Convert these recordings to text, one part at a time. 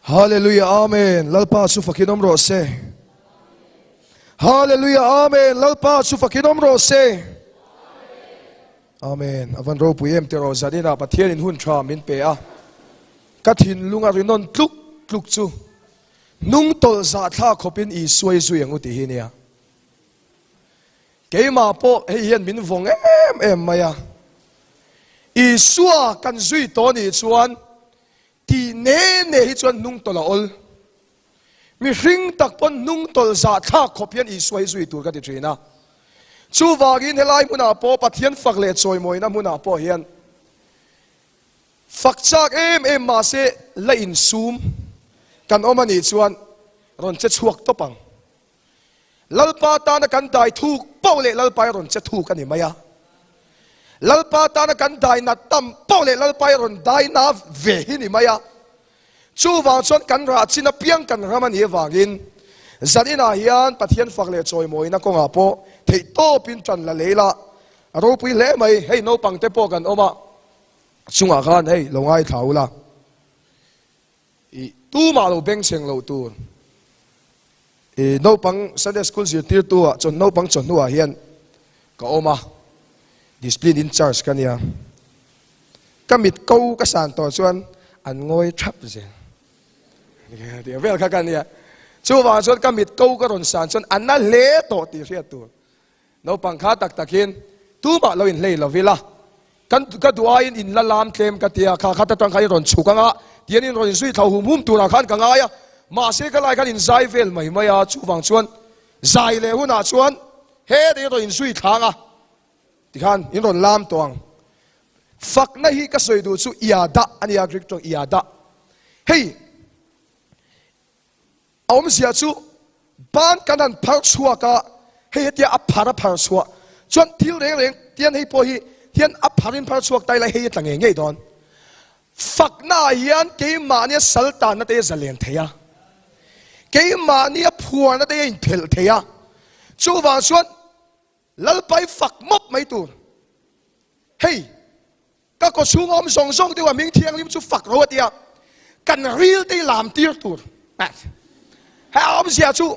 Hallelujah, amen. Lalpa su fakinom rose. Hallelujah, amen. Lalpa su fakinom rose. Amen. Avan ro puyem te ro zadina pathian in hun tha min pe a. Kathin lunga rinon tluk tluk chu. Nung tol za tha khopin I suai zui angu ti hinia. Keima po hian min vong em maya. I suwa kan zui to ni chuan ti ne hi chuan nung tola ol mi hring tak pon nung tol za tha khopian I suai zui tur ka ti trina chu wagin helai muna po pathian fakle choi moina muna po hian fakchak em ma se la in sum kan omani chuan ron che chuak to pang lalpa ta na kan dai thuk paule lalpa ron che thuk ani maya lalpa ta na kan dai na tam paule lalpa ron dai na ve hi ni maya chu wang chon kan ra china piang kan raman hi wangin zanina hian pathian fakle choi moina ko nga po thei to pin chan la leila ro pui le mai hei no pang te po kan oma chunga khan hei longai thaula I tu ma lo beng seng lo tur no pang Sunday school zir tir tu chon no pang chon nuwa hian ka oma discipline in charge kania kamit ko ka san to chuan an ngoi thap je dia vel ka kania chu wa chuan kamit ko ka ron san chuan an na le to ti ria tu no pang kha tak takin tu ma lo in lei lo vila kan ka duain in la lam tlem ka tia kha ta tang khai ron chukanga tian in ron sui thau hum tu ra khan ka nga ya ma se ka lai kan in zai vel mai maya chu wang chuan zai le huna chuan he de ron sui thanga ti khan in ron lam toang fak na hi ka soi du chu iada ani agrik tong iada hey om sia chu ban kanan phar chua ka he tia a phara phar chua chuan thil reng reng tian hei po hi tian a pharin phar chuak tai lai hei tlange ngei don fak na hian ke ma ne saltan na te zalen theya ke ma ne phuar na te in phel theya chu wa chuan lalpai fak mop mai tur hey ka ko chungom song song te wa ming thiang lim chu fak ro tia kan ril te lam tir tur ha om sia chu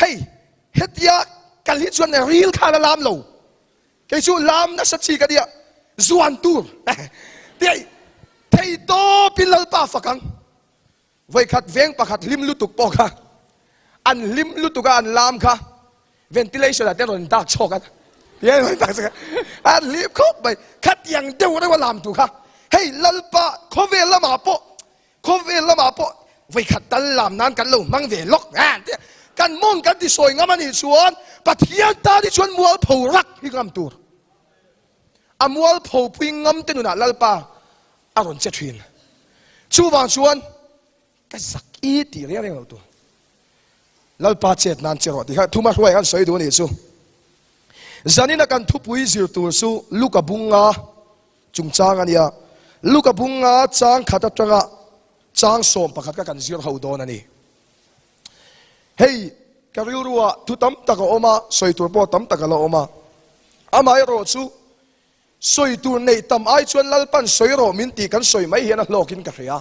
hey hetia kan hi chuan ril kha la lam lo ke chu lam na sachi ka dia zuan tur te thei to pilal pa fakang voi khat veng pakhat lim lutuk po kha an lim lutuka an lam kha ventilation la te ron dak chokan ye ron dak sa an lim khop bai khat yang deu ra wa lam tu kha hey lalpa khovel lama po voi khat tal lam nan kan lo mang ve lok an kan mong kan ti soi ngamani chuan pathian ta ti chuan mual pho rak hi ngam tur amual pho pui ngam te nu na lalpa aron che thin chu wang chuan ka sak I ti re re lo tu lalpa chet nan che ro ti kha thuma hruai an soi du ni chu zanina kan thu pui zir tur su luka bunga chungchang ania luka bunga chang khata tanga chang som pakhat ka kan zir ho don ani hey karil ruwa tu tam taka oma soi tur po tam taka lo oma amai ro chu soi tur nei tam ai chuan lalpan soi ro min ti kan soi mai hian a hlokin ka hria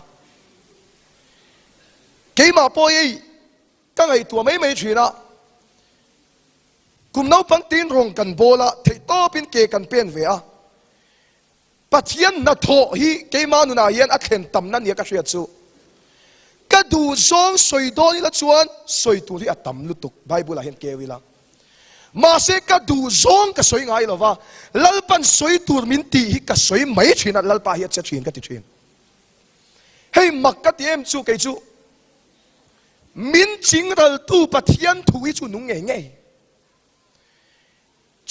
keima po ei ka ngai tua mai thina kum no pang tin rong kan bola thei to pin ke kan pen ve a pathian na tho hi keima nu na hian a thlen tam na nia ka hria chu ka du zong soi do ni la chuan soi tur hi atam lutuk bible a hian ke wila ma se ka du zong ka soi ngai lova lalpan soi tur min ti hi ka soi mai thina lalpa hi che thin ka ti thin hey makka ti em chu ke chu min chingral tu pathian thui chu nung nge nge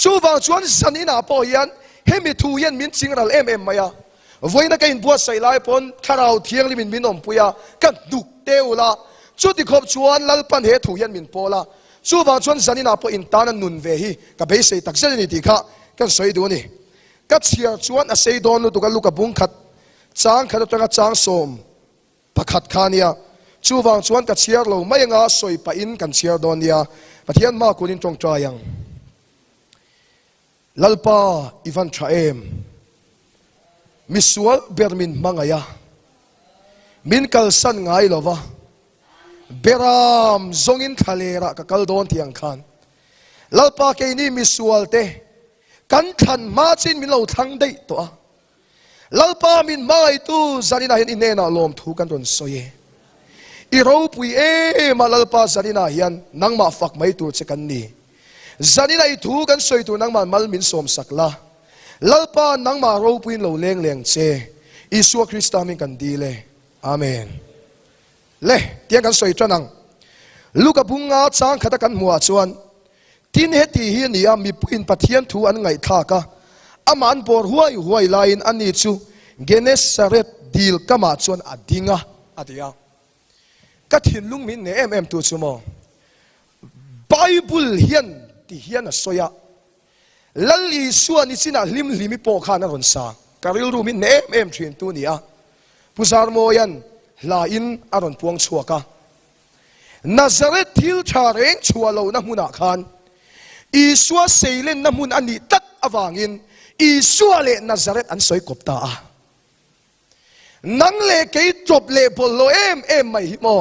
chu wang chuan sanina po hian hemi thu hian min chingral em maya voina ka in bua sai lai pon tharau thiang limin min om puya kan duk teula chu ti khop chuan lalpan he thu hian min pola chu wang chuan sanina po in tan nun ve hi ka be sei tak se ni ti kha kan soi du ni ka chiar chuan a sei don lu tu ka lu ka bung khat chang khat tanga chang som pakhat khania chu wang chuan ka chiar lo mai nga soi pa in kan chiar don nia pathian ma kunin tong trayang lalpa ivan traem misual bermin mangaya min kal san ngai lova beram zongin thalera ka kal don tiang khan lalpa ke ni misual te kan than ma chin min lo thang dei to a lalpa min mai tu zanina hin inena lom thu kan ron soye i ro pui e ma lalpa zanina hian nangma fak mai tu che kan ni zanina i thu kan soi tu nangma mal min som sakla lalpa nangma ro pui lo leng leng che Isu Krista min kan di le amen le tiang kan soi tranang luka bunga chang khata kan mua chuan tin heti hi ni a mi puin pathian thu an ngai tha ka aman bor huai lain ani chu Genesaret dil kama chuan adinga adia ka thin lung min ne em tu chumo Bible hian ti hian a soya lali suani china lim limi po khana ron sa karil ru min ne em thin tu nia puzar mo yan la in aron puang chuaka Nazareth thil thareng chualo na huna khan Isua seilen na mun ani tat awangin Isua le Nazareth an soi kopta a nang le ke drop le bolo em mai mo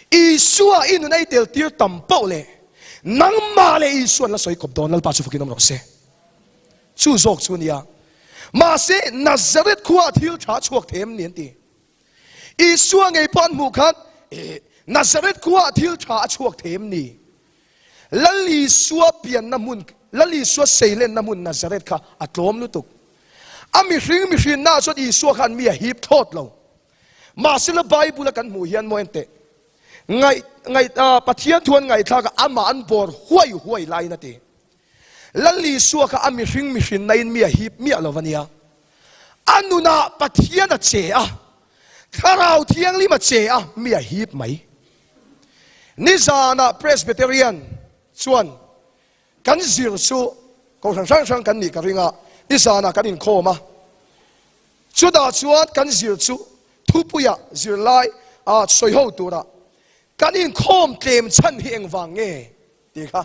Isua inu nai tel tir tampo le nang ma le Isua la soi kop donal pa chu fukinom ro se chu zok chu nia ma se Nazareth khuwa thil tha chuak them nin ti Isua ngei pan mu khat Nazareth khuwa thil tha chuak them ni lali suwa pian namun lali suwa seilen namun Nazareth kha atlom lutuk ami hring na so Isua khan mi a hip thot lo ma sila Bible kan mu hian mo ente ngai pathian thuan ngai tha ka ama an bor huai lai na te lali suwa ka ami hring nain mi a hip mi alovania anuna pathian a che a tharau thiang lima che a mi a hip mai nizana Presbyterian chuan kan zir chu ko sang kan ni ka ringa nizana kan in khoma chuda chuan kan zir chu thupuya zir lai a soi ho tura kan in khom tlem chan hi engwang nge ti kha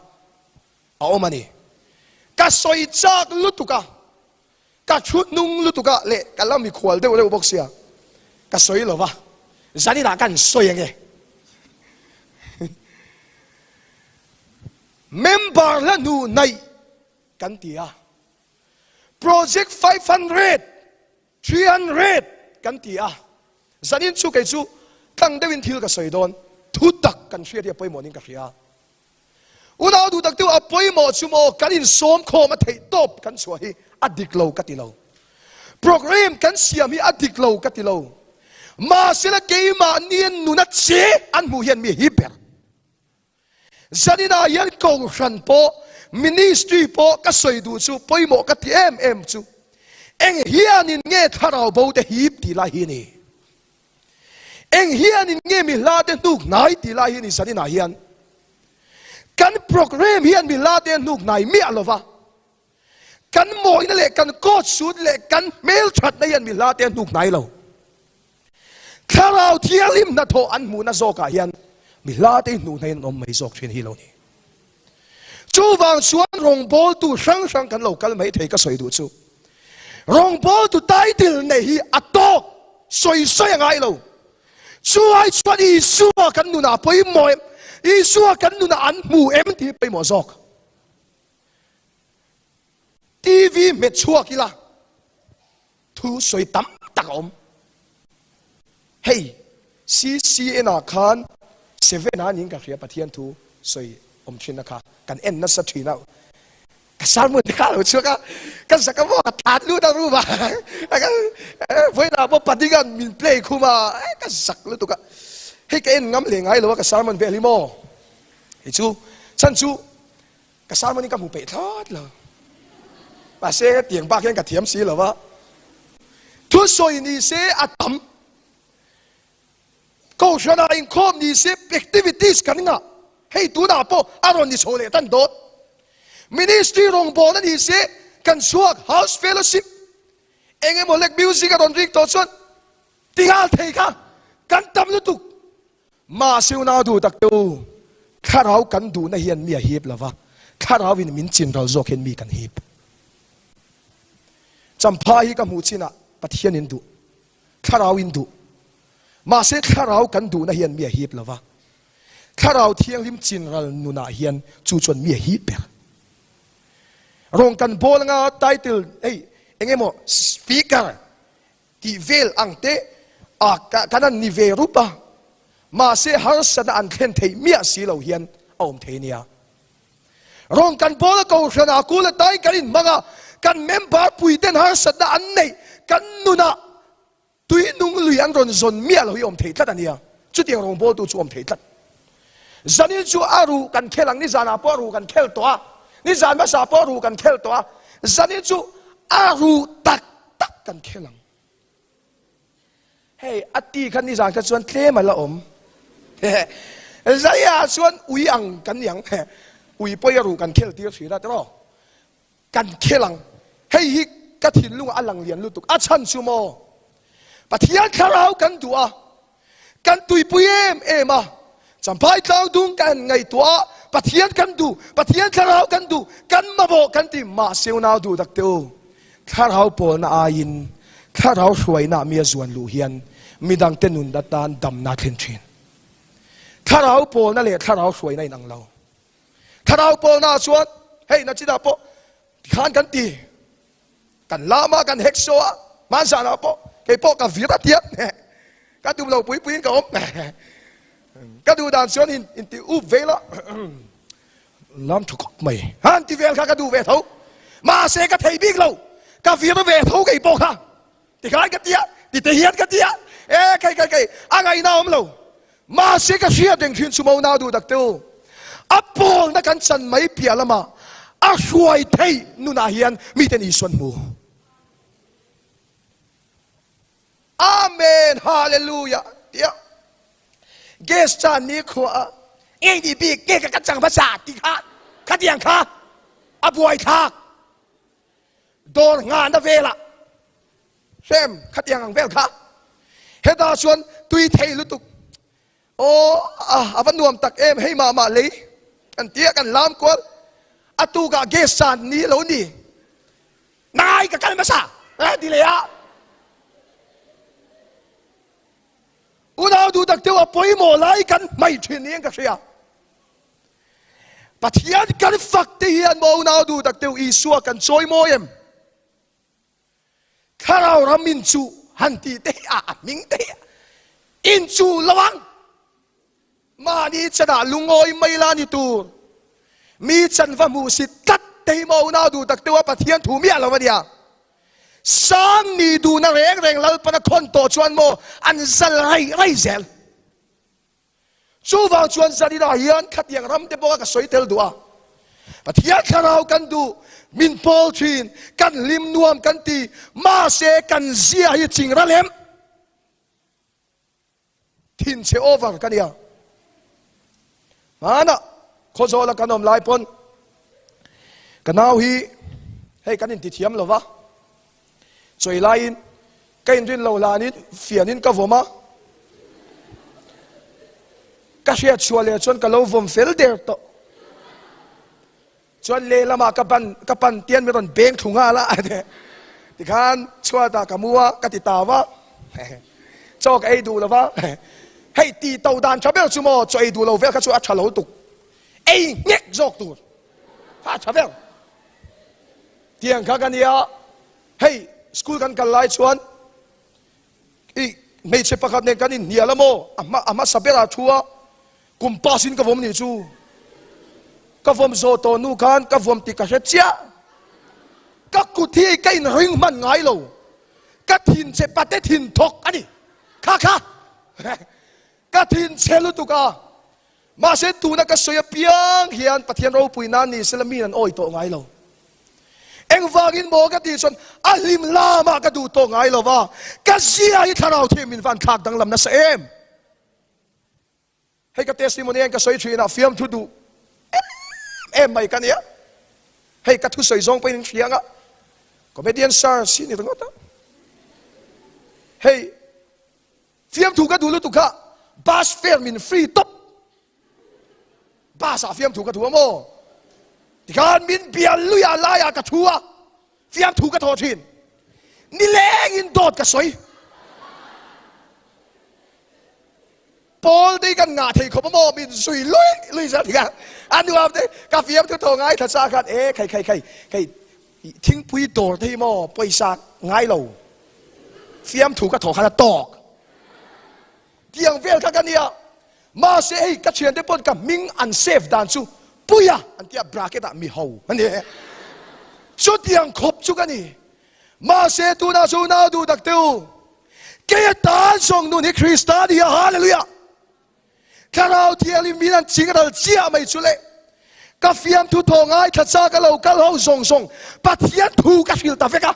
a omani ka soi chak lutuka ka chut nung lutuka le kalami khwal de le boxia ka soi lova zani na kan soi nge member la nu nai kan tia project 500 300 kan tia zanin chu kai chu tang dewin thil ka soi don thu tak kan hria dia poimo ning ka hria unau du tak tu a poimo chumo kan in som khom a thei top kan chua hi adik lo ka ti lo program kan siam hi adik lo ka ti lo ma sila ke ma nien nu na che an mu hian mi hi ber zanina yan ko ran po ministry po ka soi du chu poimo ka ti em chu eng hianin nge tharau bo te hip ti la hi ni eng hianin nge mi la te nuk nai ti la hi ni zanina hian kan program hian mi la te nuk nai mi alova kan moi na le kan ko sud le kan mail chat na yan mi la te nuk nai lo tharau thialim na tho an mu na zo ka hian mi la te nu nei nom mai zok thin hi lo ni chu wang chuan rong bol tu sang kan lo kal mai thei ka soi du chu rong bol tu title nei hi atok soi ngai lo chu ai chuan Isua kan nu na poi moi Isua kan nu na an mu em ti poi mo zok TV me chua kila thu soi tam tak om hey CCNA khan 7 hanin ka khria pathian thu soi om thina kha kan en na sa thina ka salmon ka lo chuka kan sakamo ka tat lu da ru ba ka voi na bo patigan min play khuma ka sak lu tu ka he ka en ngam le ngai lo ka salmon ve limo hi chu chan chu ka salmon ka mu pe thot lo ba se tiang ba khen ka thiam si lo wa thu soi ni se atam ko shana in khom ni se activities kan nga hey tu na po aron ni chole tan dot ministry rong bo na ni se kan suak house fellowship enge molek music aron ring to chon tingal thei ka kan tam lu tu ma siu na du tak tu kharau kan du na hian mi a hip lawa kharau in min chin ral zok hen mi kan hip champa hi ka mu china pathian in du kharau in du mà sẽ khá rau cần đủ na hiền mía hiệp là va khá rau thiêng lim chín ral nu na hiền chu chuẩn mía hiệp bè rong cần bol nga title ấy anh em mo speaker ti vel ang te a kanan ni ve rupa mà sẽ har san an khen thei mía si lo hiền om thei nia rong kan bol ko khana ku la tai karin manga kan member puiten har san an nei kan nu na tuy nung lùi ăn rồi dồn mía là huy om thấy tất anh à chút tiền rồng bố tu chú om thấy tất dân in chú aru cần khéo lăng ni dân apo aru cần khéo toa ni dân mà sa apo aru cần khéo toa dân in chú aru tak tak cần khéo lăng hey ati kan ni dân kan chuan tle mà là om zaya chuan ui ang kan yang ui poi aru cần khéo tiêu thủy ra đó cần khéo lăng hey hi cái thìn lung alang liền lutuk a chan chu mo bà thiên khá rau cần đùa cần tùy bùi em à chẳng phải tao đúng cần ngày tua bà thiên cần đủ bà thiên khá rau cần đủ cần mà bộ cần tìm mà siêu nào đủ đặc tiêu khá rau bộ na ayin khá rau suy na mía zuan lu hiền mi đang tên nun đặt tan đầm na thiên thiên khá rau bộ na lệ khá rau suy na năng lâu khá rau bộ na suốt hey na chỉ đạo bộ khán cần tì cần lama cần hexo man sa na bộ cái bộ cà viết tiết các tu lâu bùi bùi cái ốm các tu đàn xuân in tiêu úp về đó làm cho cọp mày han ti về các tu về thấu mà sẽ các thầy biết lâu các viết nó về thấu cái bộ ha thì cái tiết thì thể hiện cái tiết cái anh ấy nào lâu mà sẽ các chuyện đình thiên số nào đủ đặc tiêu áp bộ nó cần chân mấy bia lắm mà áp suy thầy nu na hiền mi tên ý xuân mù Amen, Hallelujah. Yeah. Guess chan ni khoa. Ngay đi bị cái chẳng phát xạ thì khác. Khác tiếng khác. Abuai khác. Đồn ngàn đã về là. Xem, khác tiếng hàng về khác. Hết ta xuân, tuy thầy lưu tục. Vẫn nuông tắc em hay mà lấy. Cần tía, cần làm quá. Tu cả guess chan ni lâu ni. Ngay cái phát xạ. Đi lệ á. Unaw du tak tewa poi mo lai kan mai thin eng ka sia pathian kan fak te hian mo unaw du tak teu isua kan choi mo em kharau ramin chu han ti te a ming te in chu lawang ma ni chana lungoi mai la ni tu mi chan va mu sit tat te mo unaw du tak tewa pathian thu mi alawania sang ni du na reng lal pana khon to chuan mo an zal rai zel chu wang chuan zani da hian khat yang ram te boka ka soitel dua pathia kharau kan du min pol thin kan lim nuam kan ti ma se kan zia hi chingra lem thin che over kan ya mana khozola kanom lai pon kanau hi hey kanin ti thiam lova choi lain kain rin lo la ni fianin ka voma ka sia chuale chon ka lo vom fel der to chon le lama ka pan tian mi ron beng thunga la ade ti khan chua ta kamua ka ti tawa chok ei du lawa hei ti tau dan chabel chumo choi du lo vel ka chu a thalo tuk ei ngek jok tu ha chabel tiang ka kania hei school kan kalai chuan mei che pakhat ne kanin nialamo ama sabera thua kumpasin ka vom ni chu ka vom zo to nu khan ka vom ti ka chia ka kuthi kain ring man ngai lo ka thin che pate thin thok ani kha ka thin chelu tu ka ma se tu na ka soya piang hian pathian ro puina ni selami an oi to ngai lo eng vagin mo ka ti chon alim lama ka du to ngai lo wa ka sia hi tharau the min van khak dang lam na sa em hei ka testimony eng ka soi thina fiam thu du em mai kan ya hei ka thu soi zong pe ning thianga comedian star si ni ngota hei fiam thu ka du lu tu kha bas fair min free top bas a fiam thu ka thu mo gan min bial luya laya ka thua fiam thu ka tho thin ni leng in dot ka soi ปอลได้กันงาเทขบมอมินสุยลุยซะทีกันอันนี้ว่าเนี่ยกาเฟียมทุกทองไงทัศน์กันใครทิ้งปุยตัวที่มอไปสักไงเราเฟียมถูกกระถอขนาดตอกเตียงเวลกันเนี่ยมาเสียกระเชียนได้ปนกับมิงอันเซฟดานซูปุยอันที่บราเกตมีเฮาอันนี้สุดยังครบจุกันนี่มาเสียตัวน่าสูน่าดูดักเตียวเกยตันส่งนู่นให้คริสต์ดีฮาเลลูยาข้าเราเที่ยวลิมินันจิงเราเจียไม่ชุเล่กาเฟียมทุทองไอ้ทัศน์กันเราส่งปัทยันถูกฟิลตาเฟกะ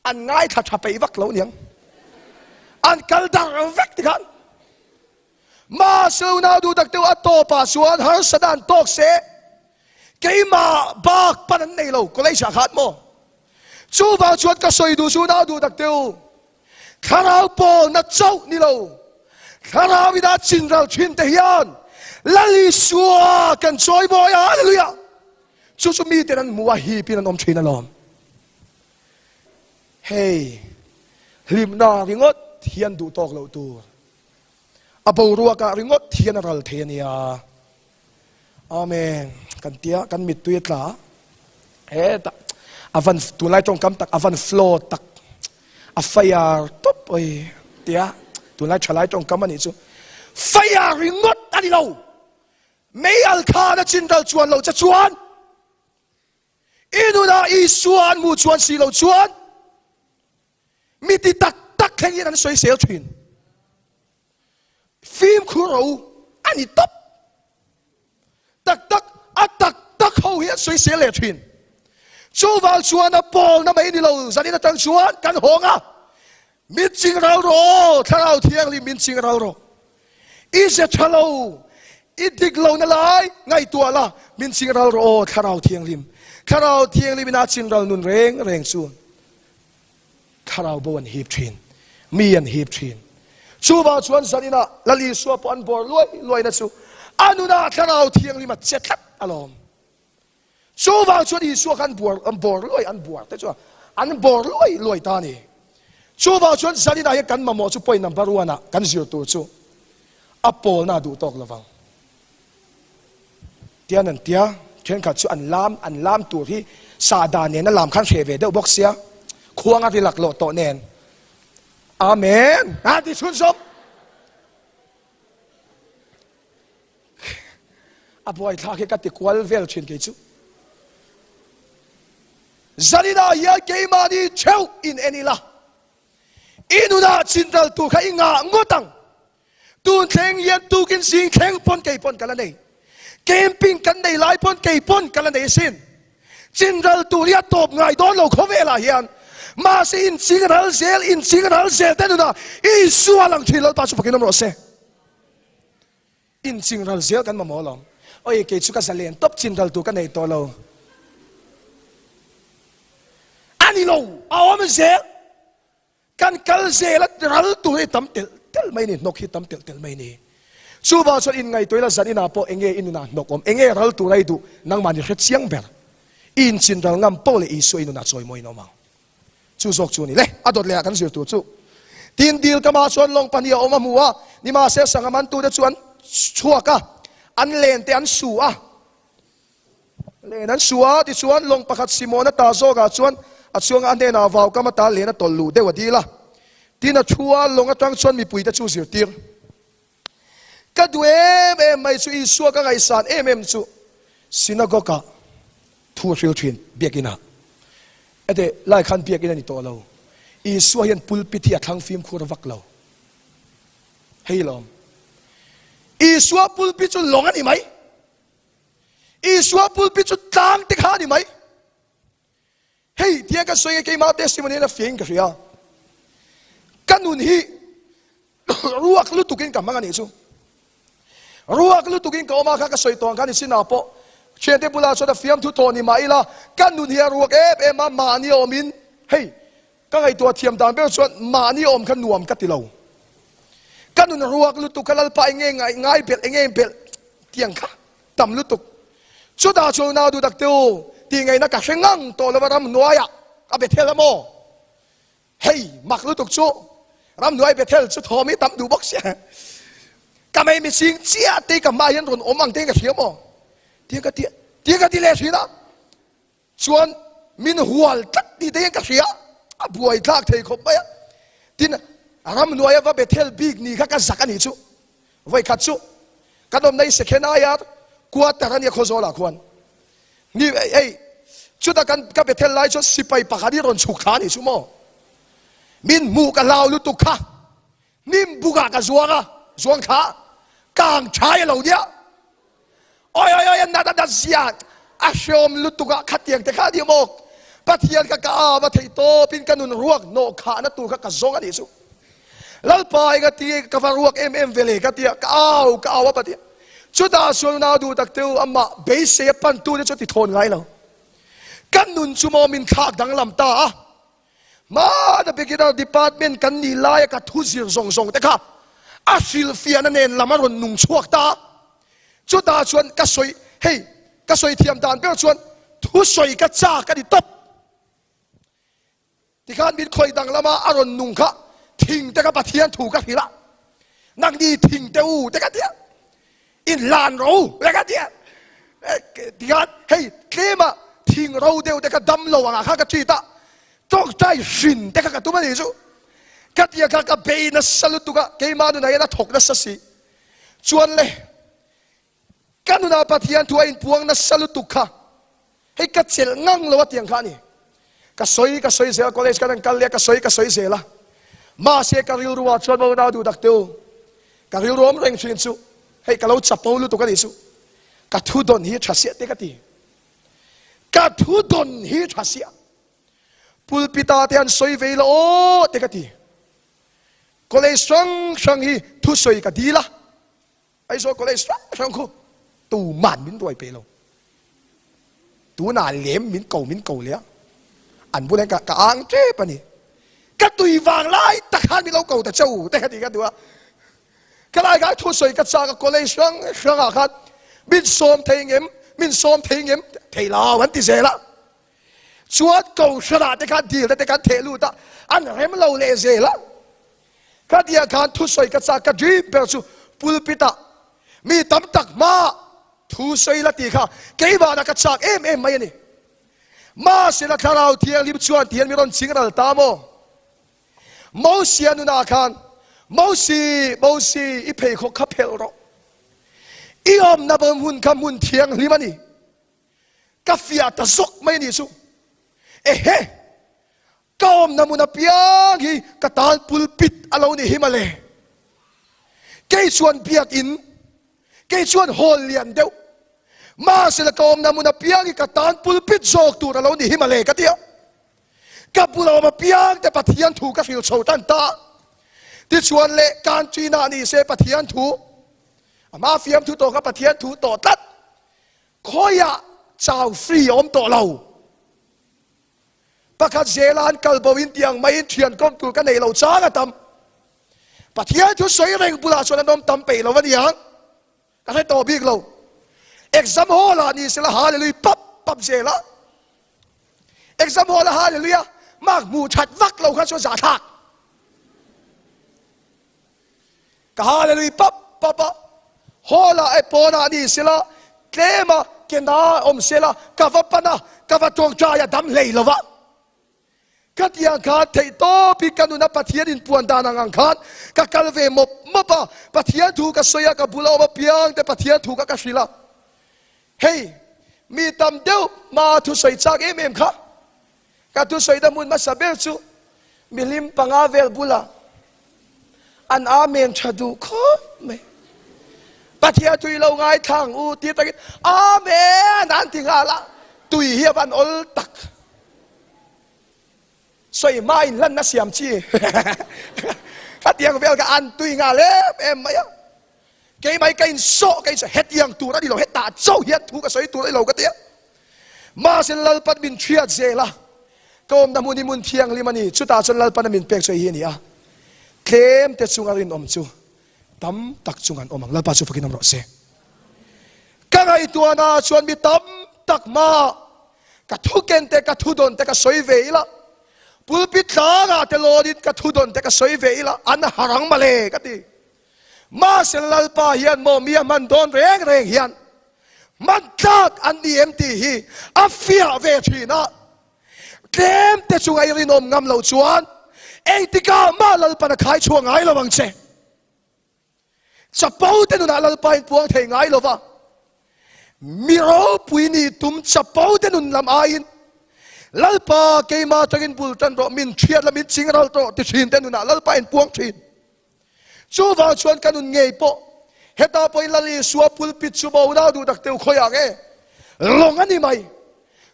อันง่ายทัศน์ไปวักเราเนี่ยอันกัลดาร์เวกติกันมาเสียน่าดูดักเตียวอัตโตปัสวนฮาร์สดานตอกเสเกยมาบักปันในเราก็เลยฉากหัดโมชูฟ้าชวนก็สวยดูชูน่าดูดักเตียวข้าเราปอนัดเจ้านี่เราข้าเราวิดาจินเราชินเทียนลลิสัวกันช่วยบ่อยฮาเลลูยาชูมีแต่นั้นมัวฮีปีนั้นอมชินอลอมเฮ้ยลิมนาริงอดเทียนดูตอกเราตัวอาปูรัวกะริงอดเทียนรัลเทียนียอาเมนกันเตียกันมิดตุยตลาเฮ้ตักอาวันตัวไล่จงกำตักอาวันฟลอตักอาไฟยาตบไปเตียตัวไล่ฉลายจงกำมันนี่จูไฟยาริงอดอันนี้เราไม่อัลคานะจินเราชวนเราจะชวนอินุนาอีชวนมูชวนสีเราชวนมีติตักแข่งยันสวยเสียวชินฟิล์มคูเราอันนี้ตบตักเขาเหี้ยสวยเสียเลยชินชูวาลชวนนะปอลนะไม่นี่เราสันนิษฐานชวนกันหงอ่ะมิจริงเราโรถ้าเราเที่ยงลิมิจริงเราโรอีเสชเราอีดิกเรานั่นแหละไงตัวละมิจริงเราโรถ้าเราเที่ยงลิมน่าจริงเรานุนเร่งชวนถ้าเราบวนฮีบชินมีอันฮีบชินชูวาลชวนสันนิษฐานละลีสัวปอนบอลรวยนะชูอันนู้นถ้าเราเที่ยงลิมเจ็ดทัดอารมณ์ชูวาชวนอีสัวกันบัวอันบัวรวยอันบัวแต่ชัวอันบัวรวยตานี่ชูวาชวนสันนิษฐานกันมาหมดชูปอยนับรัวนะกันเสียตัวชูอัปโปน่าดูตอกระวังเตียนันเตียเช่นขัดชูอันลามตัวที่ซาดานเนี่ยนั่นลามขั้นเชเวเดอร์บ็อกเซียควงอาทิหลักโลโตเนนอาเมนอาทิชุนสมอัปโปไอ้ท่าเขกัดติควอลเวลชินเกจูZalina ya keimani cheu in enila inuna chintal tu kha inga ngotang tun theng yan tu kin sing kheng pon kei pon kala nei camping kan nei lai pon kei pon kala nei sin chintal tu ria top ngai don lo khovela hian ma sin singal zel tenuna I sualang thilal pa su pakinom ro se in singal zel kan ma molom oi ke chu ka zalen top chintal tu kan nei to lo ani lo awam zel kan kal zelat ral tu he tam tel mai ni nok hi tam tel mai ni chuba chon in ngai toila zan ina po enge inuna nokom enge ral tu rai du nang mani khet siang ber in chin ral ngam po le isu inuna choi moi no ma chu zok chu ni le adot le kan zir tu chu tin dil kama chon long pania oma muwa ni ma se sangaman tu da chuan chuaka an len te an su a len an suwa ti chuan long pakhat simona ta zo ga chuan a chuang an na vaw kama ta le na tol lu de wadi la tin a chua long atang chuan mi pui ta chu zir tir ka duwe em mai chu isu ka ngai san em chu sinagoga thu ril thin biakina ate lai khan biakina ni to lo isu hian pulpit hi athang film khur vak lo hei lom isu pulpit chu long ani mai isu pulpit chu tang te kha ni mai hei dia ka soye ke ma testimony na fieng ka ria kanun hi ruak lu tukin ka mangani chu ruak lu tukin ka oma ka soi tong ka ni sinapo chete pula so da fiam thu to ni mai la kanun hi ruak e ma ni omin hei ka ngai to thiam dan be so ma ni om kan nuam ka ti lo kanun ruak lu tukalal pa ngai bel bel tiang kha tam lu tuk chu da chu na du dak teu ti ngai na ka sengang to la ram noya a be thela mo hei mak lu tuk chu รำหน่วยเบเทลสุดโทมิตำดูบ็อกเสียก็ไม่มีสิ่งเจี๊ยตีกับมายันรุนอมังเตียงกับเสียมอเตียงกับเตียงกับที่เลสีนะส่วนมินหัวตัดดีเตียงกับเสียบวยทักเทคบไปทีนั้นรำหน่วยว่าเบเทลบิ๊กนี่ข้าก็สักกันนี่ชูไว้ขัดชูกันอมในเสกนายากวาดแต่รันยาโคโซลาควรนี่ไอ้ชุดกันกับเบเทลไลชุดสิไปปากดีรอนสุขานี่ชูโมมินมูกับลาวลุตุกะนิมบุกะกับจวงขากางชายเหล่านี้โอ้ยนาดาเสียอาชมลุตุกะขัดเตียงแต่ข้าเดียวมกปัทยันกับกาบัทโตปินกันนุนรวกโนขาณตุกะกับจงอันนี้สุลัลปายกับตีกับฟารวกเวเลกับตีกาวว่าปะตีชุดอาส่วนนาดูตักเตียวอามาเบสเซปันตูเนี่ยชุดที่ทนไงเรากันนุนชุโมมินขากดังลำตามาแต่ไปกินเอาดีพาร์ตเมนต์กันนี่ลายกับทุจิรทรงแต่ข้าอาศิลฟิอานั่นเองละมันรุนนุ่งชวกตาชุดอาส่วนกัสวยเฮ้ยกัสวยเทียมดานเป็นส่วนทุสวยกัจจากันดิตบที่การบินคอยดังละมาอารมณ์นุ่งข้าทิ้งแต่กับปะเทียนถูกกันทีละนักดีทิ้งเต้าแต่กันเดียอินลานเราแต่กันเดียที่การเฮ้ยเคมาทิ้งเราเดียวแต่กับดำเราอ่ะข้ากับจีตาต้องใจสินแต่กับตัวมันนี่จูกัดยากับเบย์นัสลุตุกะเกมาดูนายนัทถกนัสสีชวนเลยกันดูนาปะเทียนทัวอินพวงนัสลุตุกะให้กัดเซลงังเลวะเตียงข้านี่กัสวยเสียคอลเลจกันกันเลียกัสวยเสียละมาเสียการิลรัวชวนมาดูดักเตียวการิลรัวมันเร่งชินสูให้กับเราจับปูลุตุกันนี่สูกัดทุดอนฮีชัสเสียเด็กตีกัดทุดอนฮีชัสเสียปุลปิตาเตียนสวยเวลโอเด็กตีก็เลยช่างฮีทุสวยกับดีละไอ้โซ่ก็เลยช่างคู่ตูมันมินตัวไอเปโลตูน่าเลี้ยมมินเก่าเลยอันบุเรงกับอ่างเจ็บปะนี่ก็ตุยวางไล่ตะขานมินเราเก่าแต่เจ้าแต่กันดีกันดูว่าก็เลยก็ทุสวยกับจากก็เลยช่างอาคันมินซ้อมเทียมเทลาวันที่เสละชวดเก่าชนะแต่กันดีแต่กันเทลูตาอันเห็นเราเลเซละก็เดียกันทุสวยกับจากกันจีบเปล่าปุลปิตามีตั้มตักมาทุสวยละตีค่ะเกี่ยบานักจากไม่ยันนี่มาเสียละคราวเทียนริบชวนเทียนมีรอนสิงห์ตามโมเสียนุนาคันโมซีอีเพย์ขขับเพลรออีอมนับมุนคำมุนเทียงลิมันนี่กาแฟตะซกไม่นี่สุเฮ้ก็อมนับมุนเปียงฮีกตาลปุลปิดอะไรนี่ฮิมาเลเกี่ยชวนเปียกอินเกี่ยชวนโฮลเลียนเดียวมาเสละก็อมนับมุนเปียงฮีกตาลปุลปิดโจกตัวอะไรนี่ฮิมาเลกันเดียวกับบุเรามาเปียงแต่ปะเทียนถูกกับฟิลโซตันตาที่ชวนเละการจีนานี่เสปะเทียนถูมาเฟียมถูกต่อกับปะเทียนถูกต่อตัดคอยะเจ้าฟรีอมต่อเราประกาศเจริญกัลบวินเตียงไม่เทียนก้มตัวกันในเราจ้ากันทำปะเทียนถูกสวยเร่งบุราชวนนมทำไปเราวันยังก็ให้ต่อบิ๊กเราเอกซัมโฮลานี่เสละหาเลยปั๊บเจละเอกซัมโฮลาหาเลยมากมูชัดวักเราข้าชวนสาทักก็หาเลยปั๊บฮอลาไอปอนานี่เสละเกมาเกนาอมเสละกะวะปนะกะวะตวงใจาดำเลยละวะกัดยังขาดเทโตปีกันนุนับปะเทียนปวนดานังขาดกักลเวมบมปะปะเทียนถูกกับสวยกับบุลามาเปียงแต่ปะเทียนถูกกับศิลาเฮ้ยมีตำเดียวมาทุสวยจากค่ะกัทุสวยดมุนมาสเบลซูมิลิมปังอาเวลบุลาอันอาเมนชาดูข้อไม่ปะเทียนตุยเราไงทางอูตีตะกิอาเมนนั่นที่งาละตุยเฮียบันอลตักสวยไม่ลั่นนัสยามชีขัดยังเวลกับอันตุยงาเล็บไม่อะเกย์ไม่เกย์โซ่เกย์เฮ็ดยังตัวนั่นดิเราเฮ็ดตาเจ้าเฮ็ดถูกกับสวยตัวเราก็เตี้ยมาเสลลปัดบินเชียดเจละก็อมดามุนิมุนเทียงลิมันนี่ชุดตาจนลลปัดบินเปียกสวยเฮียนี่อะเคมเตจุงอารินอมจูตั้มตักจุงอันอมังลลปัดจูฟักินอมรสเซก็ไงตัวน่าชวนมีตั้มตักมากระทุกเกนเตกระทุดนเตกระสวยเวละ pulpit la ga te lo dit ka thudon te ka soi ve la an harang male ka ti ma sel lalpa hian mo mia man don reng reng hian man tak an di empty hi afia ve thina kem te chungai rinom ngam lo chuan ei tika ma lalpa na khai chuang ai lo wang che chapau te nu na lalpa in puang thei ngai lo wa miro puini tum chapau te nun lam ain lalpa keima tagin bultan ro min thiat la min chingral to ti thin te nu na lalpa in puang thin chu wa chuan kanun ngei po heta poi lali suwa pulpit chu bo na du dak teu khoya nge long ani mai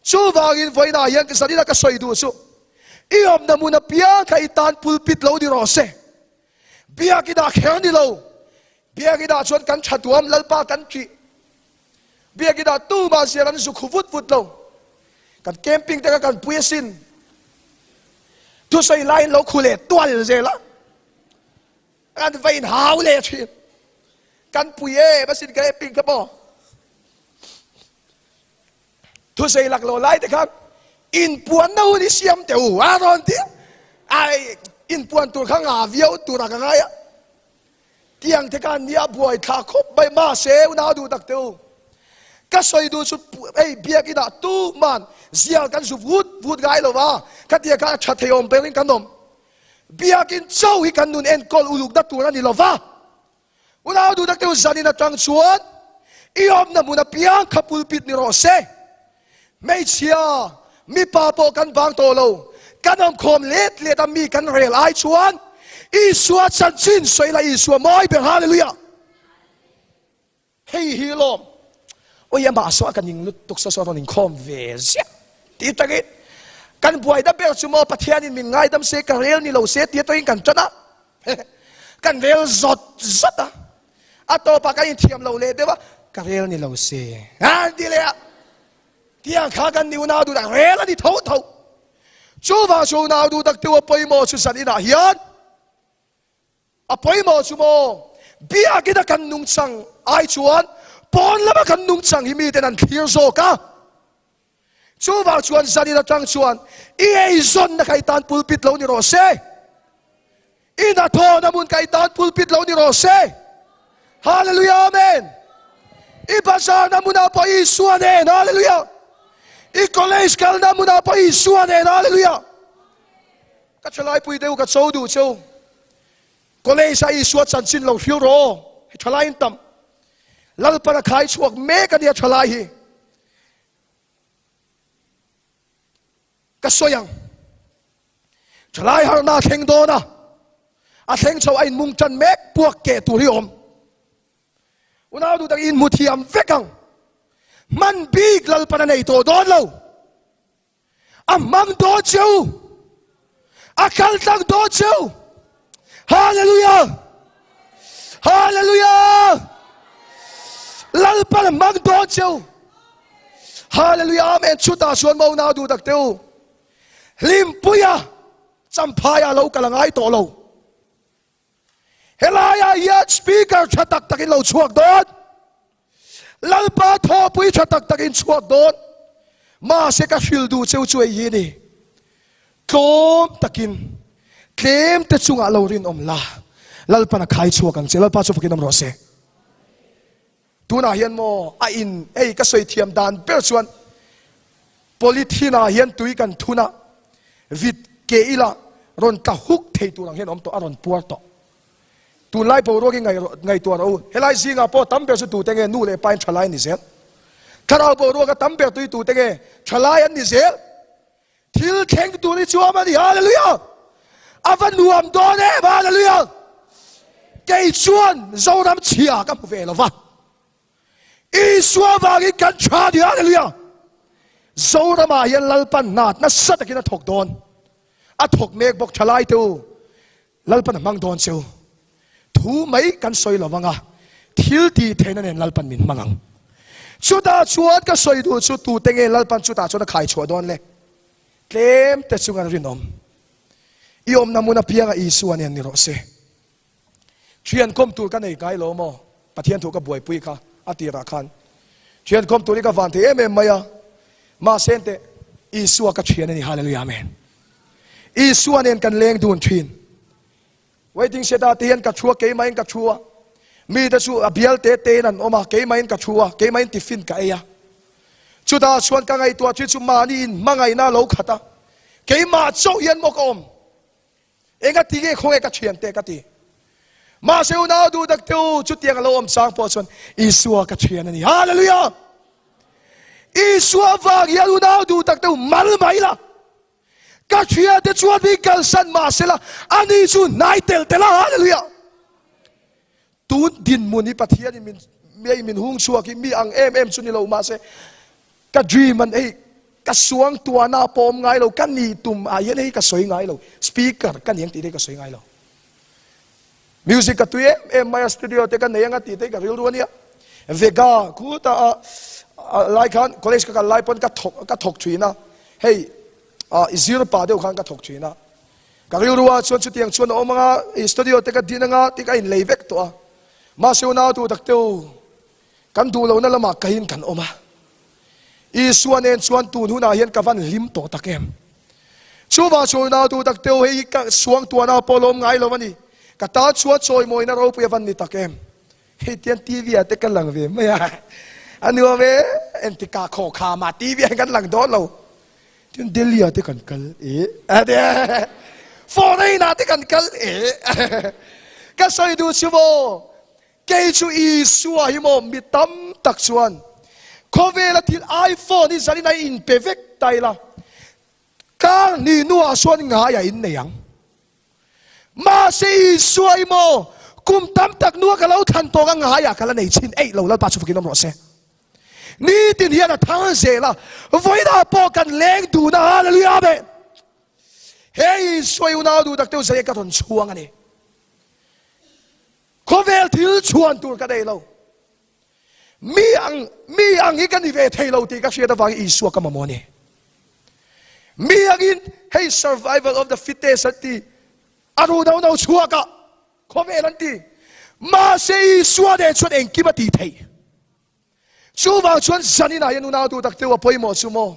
chu wa in voina hian ka sadina ka soi du chu iom namuna pia ka itan pulpit lo di ro se bia ki da kher ni lo bia ki da chuan kan thatuam lalpa kan chi bia ki da tu ma sian su khuvut vut lo kan camping te kan puisin tu sai line lo khule twal zela kan vein hau le thi kan puye basin camping ka bo tu sai lak lo lai te kan in puan no ni siam te u aron ti ai in puan tu khang a viau tu ra ka ya tiang te kan nia buai tha khop bai ma se na du tak teu ka soi du su ei bia ki da tu man zial kan su vut gai lo wa ka tia ka that theom perin kan nom bia kin chau hi kan nun en kol uluk da tu na ni lo wa una du tak teu zani na tang chuan iom na muna piang khapul pit ni ro se mei chia mi pa po kan bang to lo kanom khom let mi kan rel ai chuan i suat san chin soi la i suwa moi be hallelujah hei hi lom ôi em bảo sao cái nhìn lúc tục sao nó nhìn khom về zia tí ta cái căn buổi đã biết chúng bắt thiên nhìn mình ngay đâm xe cái rel ni lâu xe tí tôi cần chân á căn rel giọt á à to pa cái thiam lâu lệ đấy ba cái rel ni lâu xe đi lẹ tiếng khá căn nhiều nào đủ đặc rel đi thấu chú vào chú nào đủ đặc tiêu bơi mò chú sẵn đi nào hiền à bơi mò chú mò bia cái đó căn nung sang ai chuan pon lama kan nung chang hi mi ten an clear zo ka chu wa chuan zani na tang chuan i ei zon na kai tan pulpit lo ni ro se i na tho na mun kai tan pulpit lo ni ro se hallelujah amen i bazar na mun pa i suane hallelujah i college kal na mun pa i suane hallelujah ka chalai pui deu ka chou du chou college ai suat chan chin lo hiu ro thalai in tam lalpa na khai chuak me ka dia thalai hi ka soyang thalai har na theng do na a theng chau ai mung chan mek puak ke tu ri om una du tak in muthiam vekang man big lalpa na nei to don lo amam do cheu akal tang do cheu hallelujah hallelujah lalpa mang do cheu hallelujah amen chuta suan mau na du tak teu lim puya champaya lo kalangai to lo helaya yat speaker thatak takin lo chuak don lalpa tho pui thatak takin chuak don ma se ka fil du cheu chuai hi ni tlom takin tlem te chunga lo rin om la lalpa na khai chuak ang che lalpa chu fakin om ro se tuna hian mo a in ei ka soi thiam dan per chuan polithina hian tui kan thuna vit ke ila ron ta huk thei tu rang hian om to aron puar to tu lai po ro ki ngai tu ro helai zinga po tam per su tu tenge nu le pain thalai ni zel tharau po ro ka tam per tu tenge thalai an ni zel thil kheng tu ni chuam ani hallelujah avan nuam do ne hallelujah kei chuan zoram chia ka ve lo va i suwa wagi kan cha di hallelujah zora ma hian lalpan nat na sat akina thok don a thok mek bok thalai tu lalpan mang don cheu thu mai kan soi lawanga thil ti theina nen lalpan min mangang chuta chuat ka soi du chu tu tenge lalpan chuta chona khai chho don le tlem te chunga rinom iom namuna pianga i suan en ni ro se thian kom tur ka nei kai lo mo pathian thu ka buai pui kha atira khan thian kom tur ka van the em maya ma sente i suwa ka thian ni hallelujah amen Isu anen kan leng dun thin waiting seda tian ka chua ke main ka chua mi da chu abial te nan oma ke main ka chua ke main tiffin ka eya chuda chuan ka ngai tua chu mani in mangai na lo khata ke ma chau hian mok om enga ti ge khong e ka thian te ka ti ma seu na du dak tu chu tiang lo om sang po chuan Isu ka thian ani hallelujah Isu wang ya lu na du dak tu mal mai la ka thia te chuan bi kal san ma sela ani chu nai tel tela hallelujah tun din muni pathian min mei min hung chuak mi ang em chu ni lo ma se ka dream an ei ka suang tua na pom ngai lo kan ni tum a yen ei ka soi ngai lo speaker kan yang ti de ka soi ngai lo music ka tu em my studio te kan yang ti te ka ril ruania vega ku ta lai khan college ka lai pon ka thok thina hey zero pa de khan ka thok thina ka ril ruwa chuan chu tiang chuan o manga studio te ka dinanga ti ka in leivek to a ma seu na tu tak teu kan du lo na lama kain kan oma Isu anen chuan tun huna hian ka van lim to takem chuwa chu na tu tak teu hei ka suang tu na polom ngai lo mani ka ta chuwa choi moi na ro pu van ni takem hei tian tv ate kan lang ve maya anu ve en ti ka kho kha ma tv kan lang do lo tian delhi ate kan kal ade foreign ate kan kal ka soi du chubo ke chu Isu hi mo mi tam tak chuan Kovela til iPhone is zalina in perfect taila. Ka ni nuwa suan nga ya in neyang. Ma se Isu ay mo kum tam tak nuwa kalau than to nga ya kala nei chin ei lo la pa chu fukin ro se. Ni tin hian a thang se la. Voida po kan leng du na hallelujah be. Hey Isu ay una du tak teu se ka ton chuang ani. Kovel til chuan tur ka dei lo. Mi ang ikan i ve thei lo ti ka sia da wang Isu ka mamoni mi ang in hey survival of the fittest ati aru daw daw chua ka khomelan ti ma se Isu de chuan eng ki ba ti thei chu wang chuan sanina yan una tu tak te wa poi mo chu mo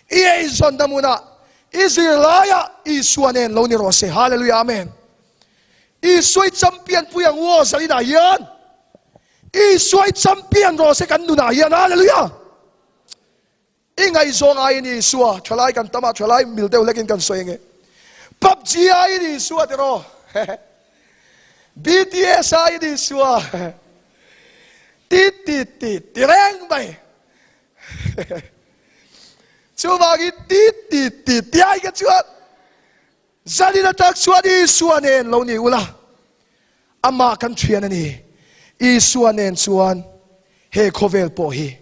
e zon da muna Israelaya Isu anen lo ni ro se hallelujah amen Isu champion puyang wo sanina yan Isu ay champion ro se kan nuna yan hallelujah ingay zong ay ni Isu chalai kan tama chalai milte ulekin kan soenge PUBG ay ni Isu atero BTS ay ni Isu tit tireng bay chubagi tit ay ka chuat zali na tak chuat Isu anen lo ni ula ama kan thian ani Isu anen chuan he khovel po hi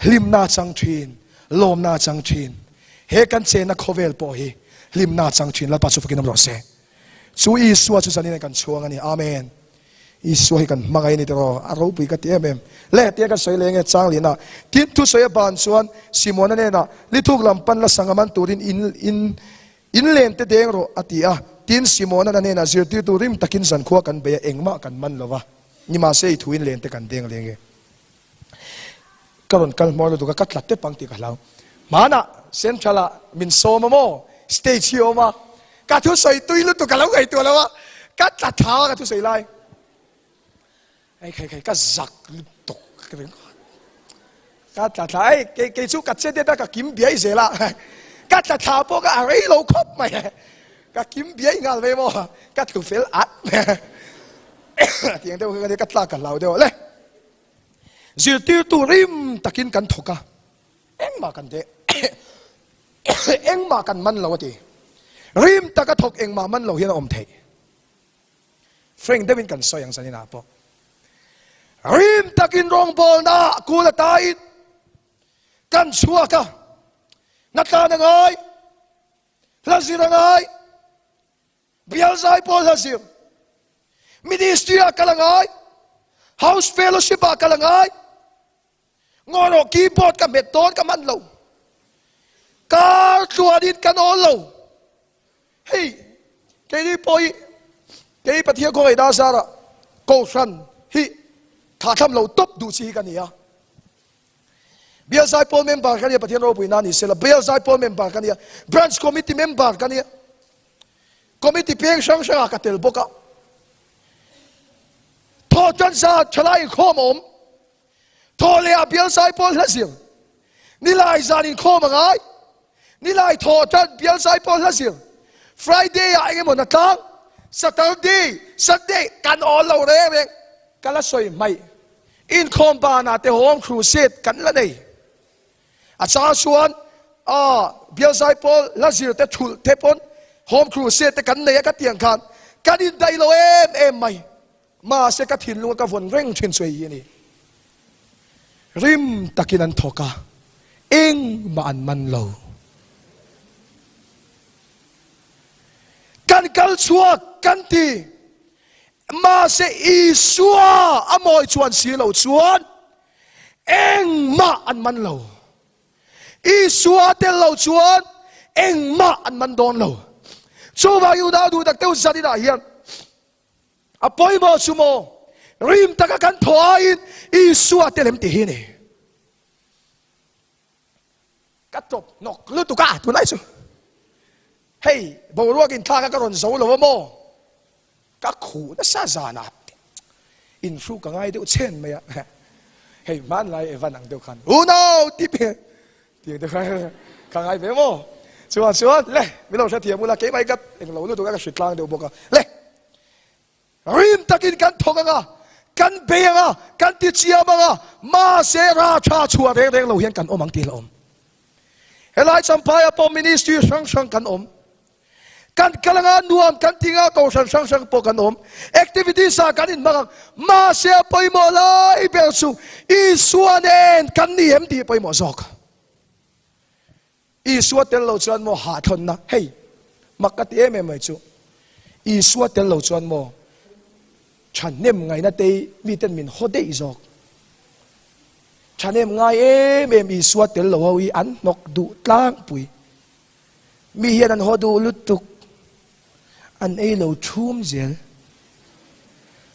lim na chang thin lom na chang thin he kan che na khovel po hi lim na chang thin la pa chu fakin ro se chu Isu chu sanin kan chuang ani amen Isu hi kan mangai ni tero aro pui ka ti em le te ka soi lenge chang lina tin tu soi ban chuan Simon ane na lithuk lam pan la sangaman turin in len te deng ro atia tin Simon ane na zir ti turim takin san khuwa kan be engma kan man lova ni ma sei thuin len te kan deng lenge karon kal mor du ka katlat te pangti ka law mana centrala min soma mo stage hi oma ka thu soi tuilu tu ka law ngai tu lawa katlat tha ka thu sei lai ai kai ka zak tok katlat ai ke chu ka che de ta ka kim biai zela katlat tha po ka ai lo khop mai ka kim biai ngal ve mo ka thu fel at tiếng đâu cái cắt la cả lão đâu lấy giờ tiêu tu rim takin kan thoka eng ma kan de eng ma kan man lo ti rim taka thok eng ma man lo hian om thei Frank Devin kan so yang sanina po rim takin rong bol na kula tai kan chua ka nata na ngai lazira ngai bial zai po lazir ministry kalangai house fellowship kalangai ngoro keyboard ka meton ka man lo kar tuadin kan olo hey kay poi kay pathia ko ai da sara ko san hi tha tham lo top du chi kan ya bia sai po member kan ya pathia ro pui na ni sela bia sai po member kan ya branch committee member kan ya committee peng sang sang ka tel boka tho tan sa thalai khom tho le abial sai pol hasil nilai zanin khom ngai nilai tho tan bial sai pol hasil Friday ai mo na tang Saturday Sunday kan all lo re kala soi mai in khom ba na te home crusade kan la nei a cha suan bial sai pol hasil te thul te pon home crusade te kan nei ka tiang khan kan in dai lo em mai ma se ka thin lu ka von reng thin soi ni rim takinan thoka eng ma an man lo kan kal chua kan ti ma se isua amoi chuan si lo chuan eng ma an man lo isua te lo chuan eng ma an man don lo chu ba yu da du tak teu zani da hian apoi mo sumo rim taka kan thoain isua te lem ti hi ni cắt chụp nọc lướt tụ cả tụ này chứ hey bầu ruộng in thang các con dấu là mò các khu nó xa già nè in phu cả ngay đều chen mày à hey man lại văn năng đều khăn no tiếp tiền được cả ngay về mò chuan lệ bây giờ sẽ thiệt mua là cái máy cắt em lâu lướt tụ các sụt lang đều bọc à lệ rim takin kan thong à kan beng à kan tiệt chia à ma se ra cha chua reng reng lâu hiền kan ôm ang ti lâu helai sampai apa ministry sang kan kan kalanga nuam kan tinga ko sang po kan activities sa kan in ma se poi mo lai belsu isuanen kan ni em ti poi mo zok isua tel lo chuan mo ha thon na hey makati em mai chu isua tel lo chuan mo chan nem ngai na te mi ten min hode izok chanem ngai em isua tel lo wi an nok du tlang pui mi hian an hodu lutuk an ei lo thum zel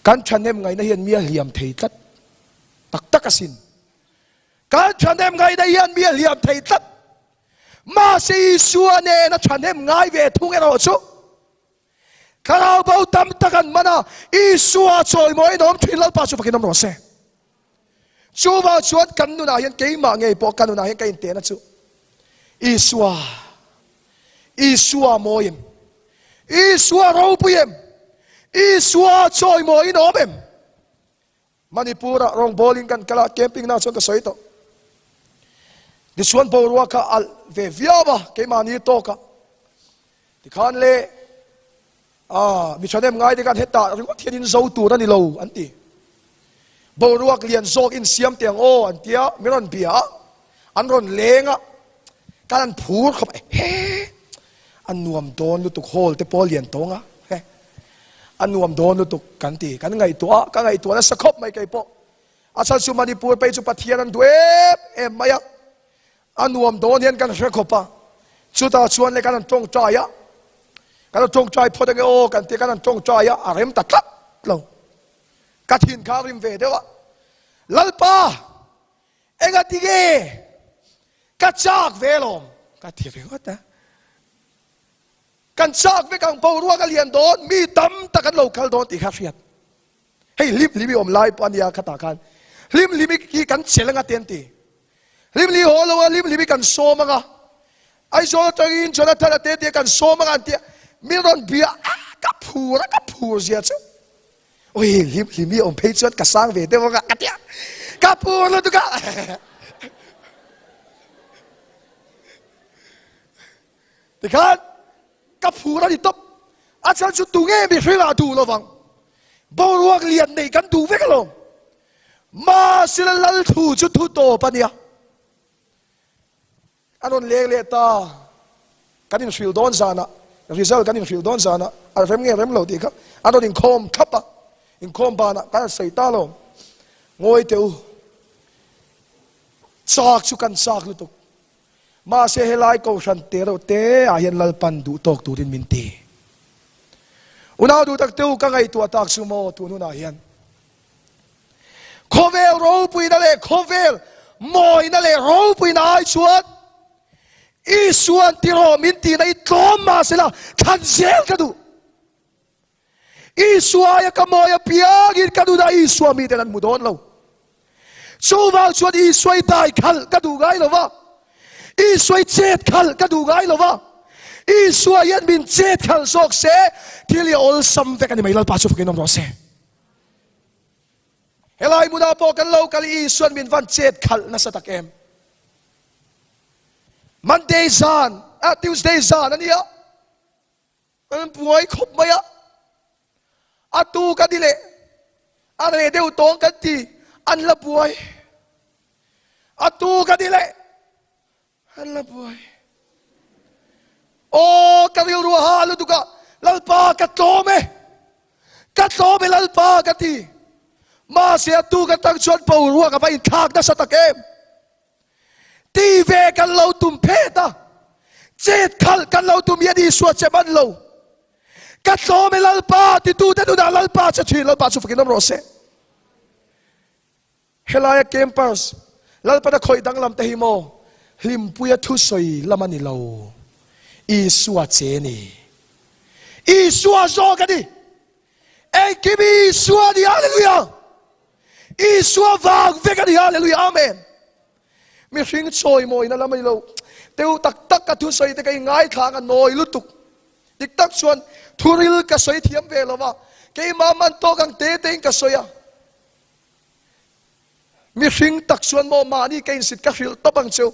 kan chanem ngai na hian mi liam thei tat tak asin kan chanem ngai na hian mi liam thei tat ma se isua ne na chanem ngai ve thung ero chu karau bau tam takan mana isua choi moi nom thilal pa chu fakinom ro se chu vào chuột cắn nó hiện cái mà nghe bỏ cắn nó hiện cái tiền nó chú Isua moyem Isua rau puyem Isua choi moi nó em Manipura rong bowling kan kala camping na chuan ka soi to di chuan borwa ka al ve viaba ke mani to ka ti khan le mi chanem ngai de kan heta ringo thianin zo tu na ni lo anti boruak lian zok in siam tiang o an tia miron bia an ron lenga kan phur khop he an nuam don lu tuk hol te pol lian tonga he an nuam don lu tuk kan ti kan ngai tua na sakhop mai kai po asal su manipur pe chu pathian an duep em maya an nuam don hian kan hre khopa chuta chuan le kan tong chaya kan tong chai photang o kan ti kan tong chaya arem ta tlap lo kathin kharim ve dewa lalpa enga tige kachak velom kathi ve hota kan chak ve kang borua ka lian don mi tam takan local don ti khariat hey lim om lai pania khata kan lim ki kan chelenga ten ti lim li holo lim kan somanga ai so tagin chona thala te kan somanga ti miron bia ka phur zia chu ôi lim ông phê chuột cả sang về tôi vào cái cả pua luôn tôi cả thì kan cả pua ra đi top à chân chút tu nghe bị phê là tu lo vang bao ruộng liền này kan tu về cái lồng mà xin lal thu chút thu to pa nia anh le ta kan in field don sana result kan in field don sana à rem nghe rem lo đi khắp anh in com khắp à in kombana kan sei ta lo ngoi teu chak chu kan chak lu tuk ma se helai ko san te ro te a hian lal pan du tok tu din min te una du tak teu ka ngai tu atak su mo tu nu na hian khovel ro pui na le khovel moi na le ro pui na ai chuat i suan ti ro min ti na i tlom ma se la than zel ka du Isua ya kamoya piagin kaduda isua mi tenan mudon lo chuwang chuan isua dai khal kadugai lo wa isua chet khal kadugai lo wa isua yan min chet khal sok se thili ol sam vek ani mai lal pa chu fukin om ro se helai muda po kan lo kali isua min van chet khal na sa takem Monday zan Tuesday zan ania an puai khop maya atu ka dile are deu tong ka ti an la puai atu ka dile an la puai o ka ril ru ha lu tu ka lalpa ka tome lalpa ka ti ma se atu ka tang chuan pau ru ka ba in thak da sa takem ti ve kan lo tum pheta chet khal kan lo tum yadi suat che ban lo kat lo me lalpa ti tu te du da lalpa che thi lalpa chu fakin ro se helaya campus lalpa da khoi dang lam te hi mo hlim puya thu soi lamani lo i suat che ni i suat zo ka di ei kimi suat di hallelujah i suat vang ve ka di hallelujah amen mi hring choi moi na lamani lo teu tak tak ka thu soi te kai ngai thang a noi lutuk dik tak chuan thuril ka soi thiam ve lova ke ma man to kang te te ka soya mi hring tak chuan mo ma ni kein sit ka hil to bang chu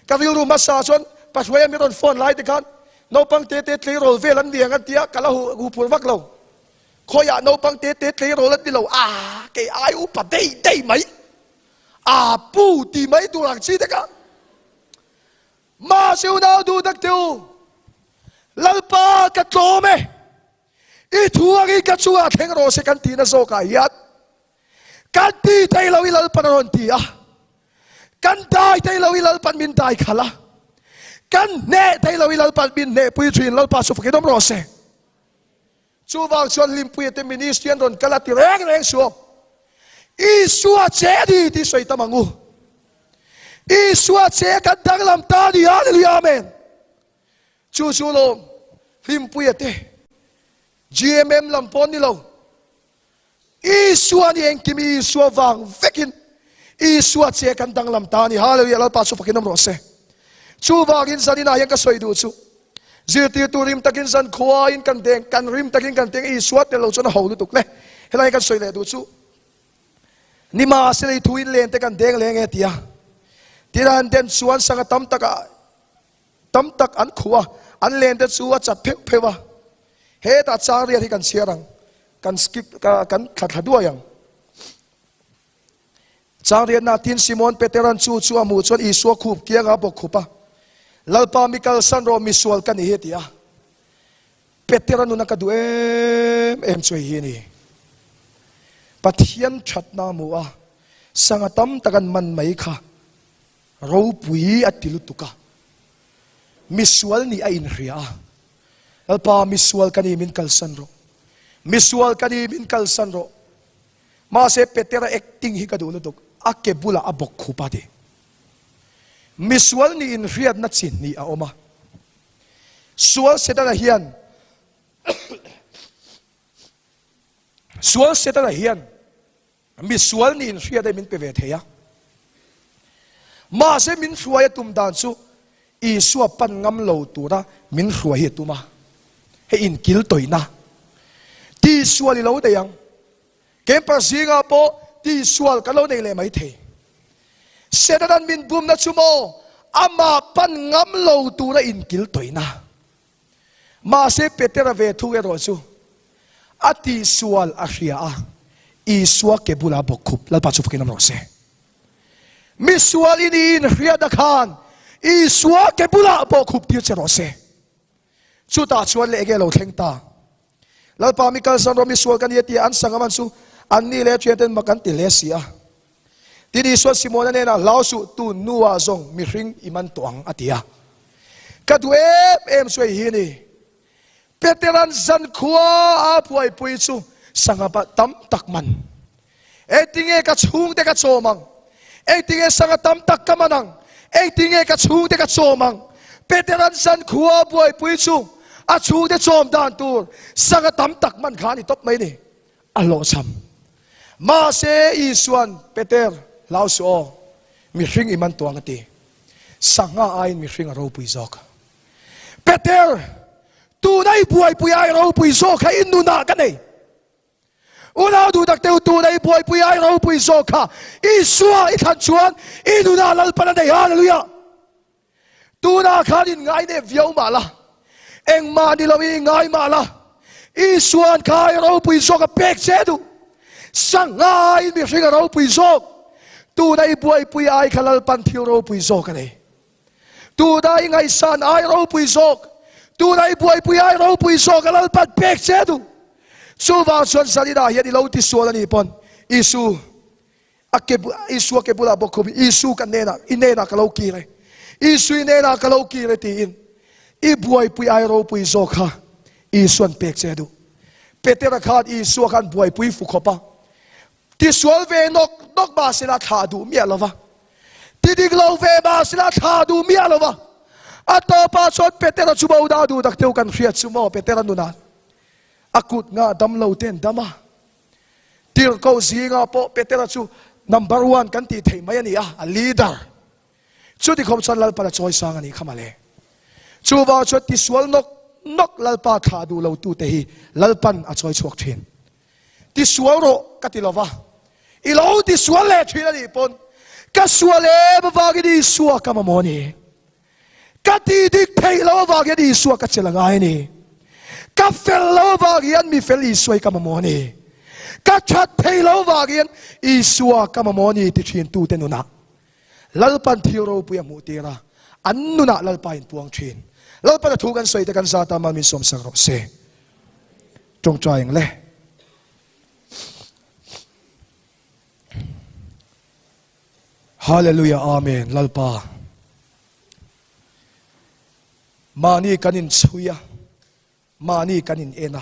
ka vil ru ma sa chuan pa hwaya mi ron phone lai te khan no pang te te tle rol ve lan diang atia kala hu pur vak lo khoya no pang te te tle rol at lo a ke ai u pa dei dei mai a pu ti mai tu rak chi te ka ma siu na du dak teu lalpa ka tome i thuagi ka chua theng ro se kan ti na zo ka yat kan ti tai lo i lalpa ron ti a kan dai tai lo i lalpa min dai khala kan ne tai lo i lalpa min ne pui thin lalpa su fakin om ro se chu wang chuan lim pui te ministerian ron kala ti reng reng su i suwa che di ti soi tamangu i suwa che kan dang lam ta di hallelujah amen chu chu lo him puyate GMM lam pon ni lo i suwa ni engkim i suwa wang vekin i suwa che kan dang lam ta ni hallelujah la pa su fakin om ro se chu wangin sanina yang ka soi du chu zirti tu rim takin san khwa in kan deng kan rim takin kan deng i suwa te lo chu na ho lu tuk le helai kan soi le du chu ni ma se le thu in len te kan deng le nge tia tiran den suan sanga tam tak an khuwa an len te chuwa chat phek phewa he ta chang ria hi kan siarang kan skip kan khathadua yang chang ria na tin Simon Peteran chu amu chuan i suwa khup kianga bok khupa lalpa mikal san ro misual kan hi tia Peteran nu na ka du em choi hi ni pathian thatna mu a sanga tam takan man mai kha ro pui atilu tuka misual ni a in ria alpa misual kani min kalsan ro misual kani min kalsan ro ma se Petera acting hi kadu lutuk akke bula abok khupa de misual ni in riat na chin ni a oma sual setana hian sual setana hian misual ni in riat min pe ve theya ma se min hruaya tum dan chu i suwa pan ngam lo tura min hruai hi tuma he in kil toina ti sual lo de yang kem par singa po ti sual ka lo nei le mai the sedan min bum na chumo ama pan ngam lo tura in kil toina ma se Petera ve thu ero chu ati sual a hria a i suwa ke bula bokhup lalpa chu fakin am ro se misual in riada khan i suwa ke bula bo khup tir che ro se chu ta chuan le ge lo thleng ta lalpa mikal san ro misual kan yeti an sangaman su an ni le cheten makan ti le sia ti di so simona ne na lao su tu nuwa zong mi hring iman toang atia ka du em soi hi ni Peteran zan khua a puai pui chu sangapa tam takman etinge ka chung te ka chomang eitinge sanga tam tak kamanang eitinge ka chung te ka chomang Peteran san khua boy pui chu a chu te chom dan tur sanga tam tak man khani top mai ni a lo cham ma se isuan Peter lau so mi hring iman tuang ati sanga ain mi hring a ro pui zok Peter tu nai buai pui ai ro pui zok kha in nu na ka nei una du dak teu tu nai buai pui ai ro pui zok kha isua I than chuan inu na lal pan nei hallelujah tu na khanin ngai ne viau ma la eng ma ni lo mi ngai ma la isuan khai ro pui zok a pek che du sangai mi hring a ro pui zok tu nai buai pui ai khalal pan thiu ro pui zok ka nei tu dai ngai san ai ro pui zok tu nai buai pui ai ro pui zok khalal pan pek che du chu wang chuan salida hian I lo ti sual ani pon isu isu ke bula bokho isu kan nena inena ka lo ki re isu inena ka lo ki re ti in I buai pui ai ro pui zok kha isuan pek che du Peter khat isu kan buai pui fu khopa ti sual ve nok ba sila tha du mi alova ti dig lo ve ba sila tha du mi alova ato pa chot Peter chu ba da du dak teu kan khriat chu mo Peter nu na akut nga dam lo ten dama tir ko zinga po Peter chu number 1 kan ti thei mai ani a leader chu ti khom chan lal pa choi sang ani khamale chu ba chot ti sual nok lal pa tha du lo tu te hi lal pan a choi chuak thin ti sual ro katilova I lo ti sual le thin ani pon ka sual le ba wa gi di suwa ka ma mo ni ka ti dik thei lo wa gi di suwa ka chelangai ni ka fel lo wa gi an mi fel I suai ka ma mo ni ka chat thei lo wa gi an I suwa ka ma mo ni ti thin tu te nu na lal pan thiu ro pu ya mu ti ra an nu na lal pa in puang thin lal pa thu kan soi te kan sa ta ma min som sang ro se tong trying le hallelujah amen lalpa mani kanin chuya mani kanin ena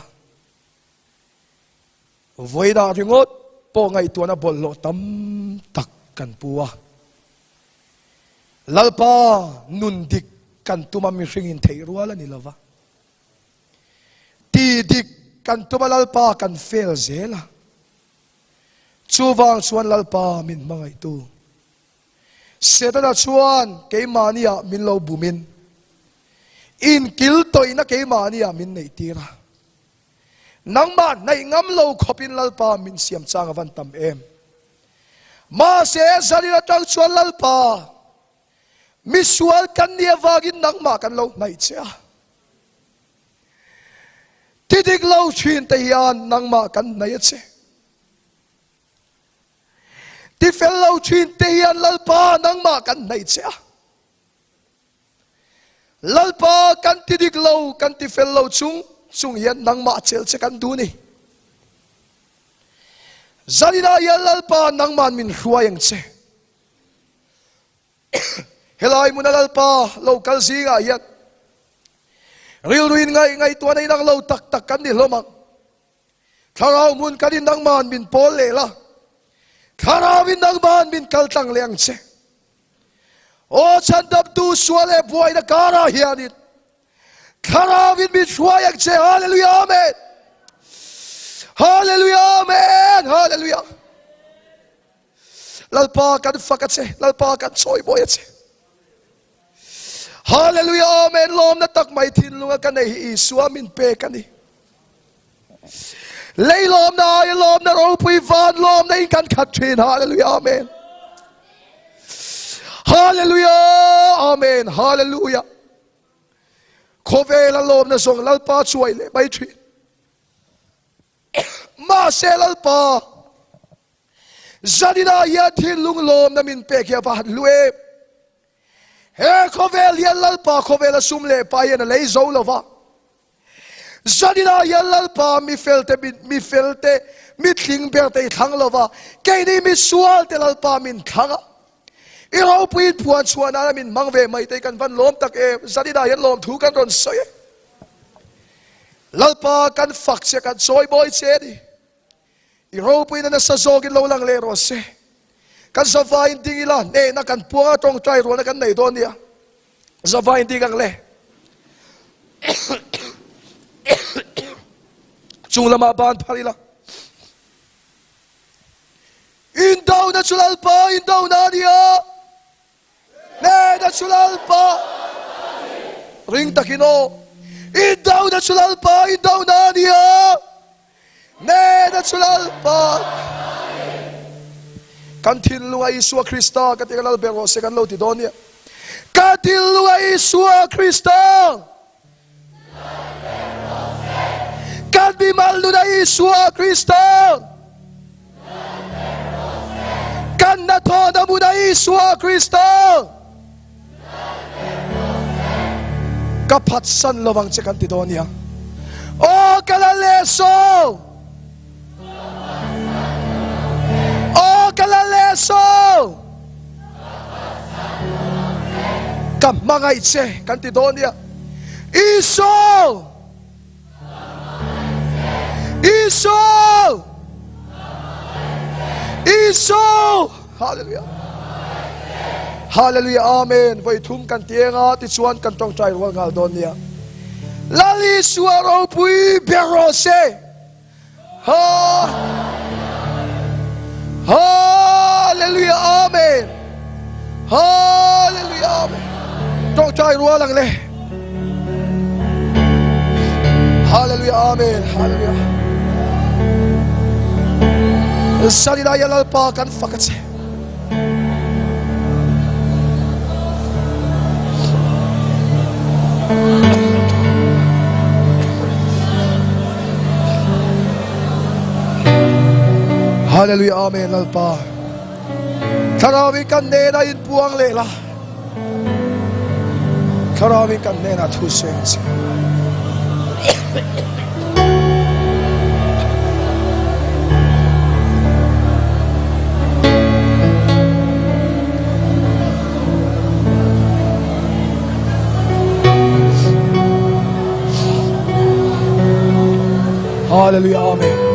voida ringot po ngai tuana bollo tam tak kan puwa lalpa nundik kan tuma mi ringin thei ruala ni lova ti dik kan tuma lalpa kan fel zela chuwang chuan lalpa min mangai tu setana chuan ke mania min lo bumin in kil toina ke mania min nei tira nangma nei ngam lo khopin lalpa min siam chang avan tam em ma se zalira tang chuan lalpa mi sual kan nia wagin nangma kan lo nei cha tidik lo thin te hian nangma kan nei che ti fel lo thin te hian lalpa nangma kan nei cha lalpa kan ti dik lo kan ti fel lo chung hian nangma chel che kan du ni zalina ya lalpa nangman min huayang che helai mun lalpa local zinga hian ril ruin ngai to nei nang lo tak kan ni lomang tharau mun kan nangman min pol le la Karawin ng man min kaltang liang che. O chandap tu suale buhay na karahianit. Karawin min suwayag che. Hallelujah, amen. Hallelujah, amen. Hallelujah. Lalpa kan fakat che. Lalpa kan soy boy che. Hallelujah, amen. Lom na tak may tinlunga kan na hiiswa min pe kan ni. Lay lom na ro pui van lom na in kan katrin hallelujah amen hallelujah amen hallelujah khove la lom na song lalpa chuai le bai thri ma se lalpa zadina ya thin lung lom na min pe kya va lue he khove ya lalpa khove la sum le pa ya na lei zo lova zadina yalalpa mi felte mi thing berte thang lova ke ni mi sual te lalpa min thanga I ro puin puan chuan ala min mangve mai te kan van lom tak e zadina yan lom thu kan ron soy lalpa kan fak che kan soy boy che di I ro puin na sa zogin lo lang le ro se kan sa vain ding ila ne na kan puanga tong trai ro na kan nei don dia sa vain ding ang le chung lama ban pharila in daw na chulal pa in daw na dia ne na chulal pa ring takino in daw na chulal pa in daw na dia ne na chulal pa kantil lunga Isua Krista katika bero se kan lo ti donia kantil lunga Isua Krista kan bimal nu na Isua Krista kan na toda mu na Isua Krista kapatsan lowang se kan ti donia o kalaleso kalaleso kamangay itse kantidonia iso iso iso hallelujah hallelujah amen voi thum kan tienga ti chuan kan tong trai ro ngal donia lali suaro pui berose ha hallelujah amen hallelujah amen tong trai ro lang le hallelujah amen hallelujah salida yalal pa kan fakatse hallelujah amen lalpa karawi kan nena in puang lela karawi kan nena thu sense hallelujah amen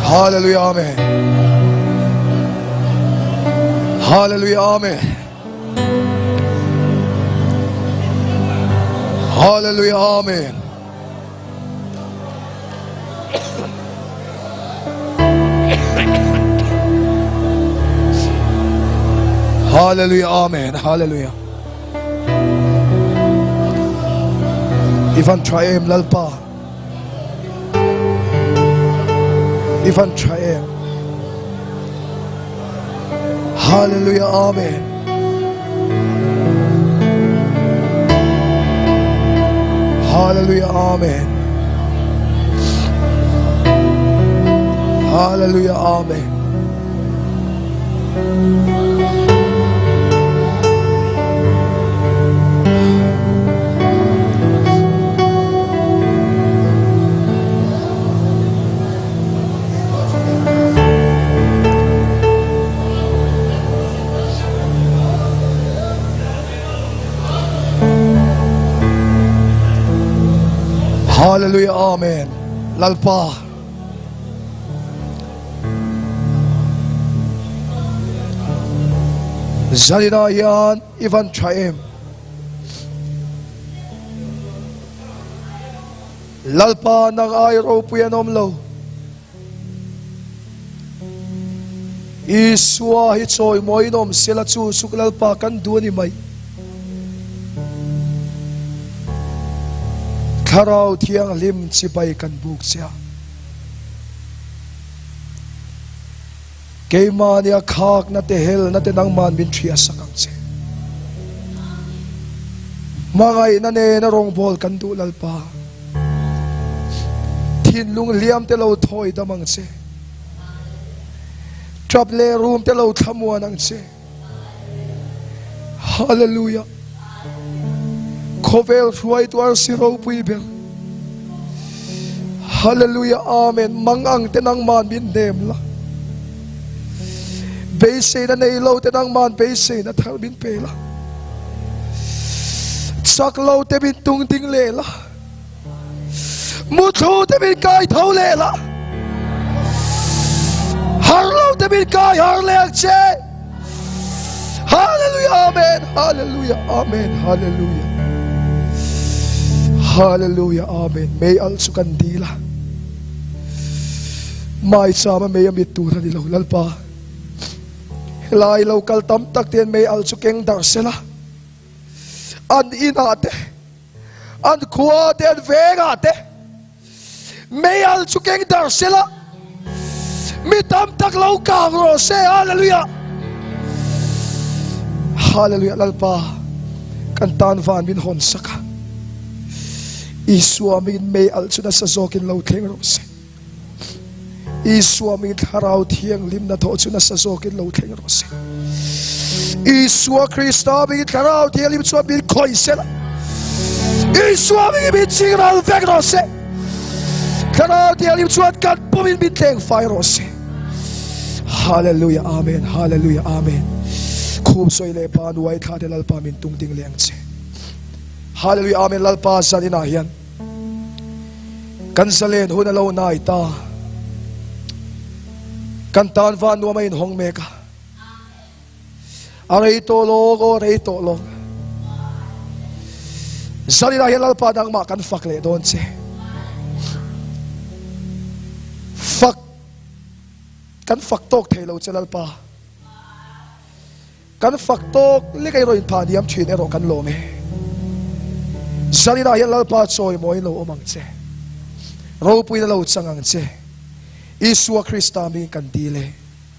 hallelujah amen hallelujah amen hallelujah amen hallelujah amen hallelujah Ivan Triam lalpa Ivan Triam hallelujah amen hallelujah amen hallelujah amen hallelujah amen lalpa Zalina yan Ivan Triam lalpa ng ayro puyanom lo iswa hitsoy moinom sila chu suklalpa kan duani mai karau tiang lim chipai kan buk sia keimania khak na te hel na te nang man bin thria sakang che mangai na ne na rong bol kan du lalpa thin lung liam te lo thoi damang che trouble room te lo thamua nang che hallelujah khovel ruai tuar siro pui bel hallelujah amen mangang te nang man bin dem la be se na nei lo te nang man be se na thal bin pe la sak lo te bin tung ting le la mu thu te bin kai thau le la har lo te bin kai har le che hallelujah amen hallelujah amen hallelujah hallelujah amen may also kandila mai sama may amitura ni lo lalpa lai lo kal tam tak ten may also keng dar sela an inate an kuate an vegate may also keng dar sela mi tam tak lo ka ro se hallelujah hallelujah lalpa kantan van bin hon saka iswamin may also na sa zokin lo teng ro se iswamin haraw thiang lim na tho chu na sa zokin lo teng ro se iswa krista bin haraw thiang lim chu bin khoi se la iswamin bin chingral vek ro se haraw thiang lim chu kan pumin bin teng fai ro se hallelujah amen hallelujah amen khum soi le pa nuai tha de lalpa min tung ding leng che hallelujah amen lalpa salina hian kan salen huna lo na ita kan tan van nuama in hong meka aray to logo aray to log salina hian lalpa dang ma kan fak le don che fak kan fak tok thei lo che lalpa kan fak tok le kai roin pha diam thin ero kan lo me salina hian lalpa choi moi lo omang che ro pui lo changang che iswa krista mi kan dile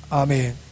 amen.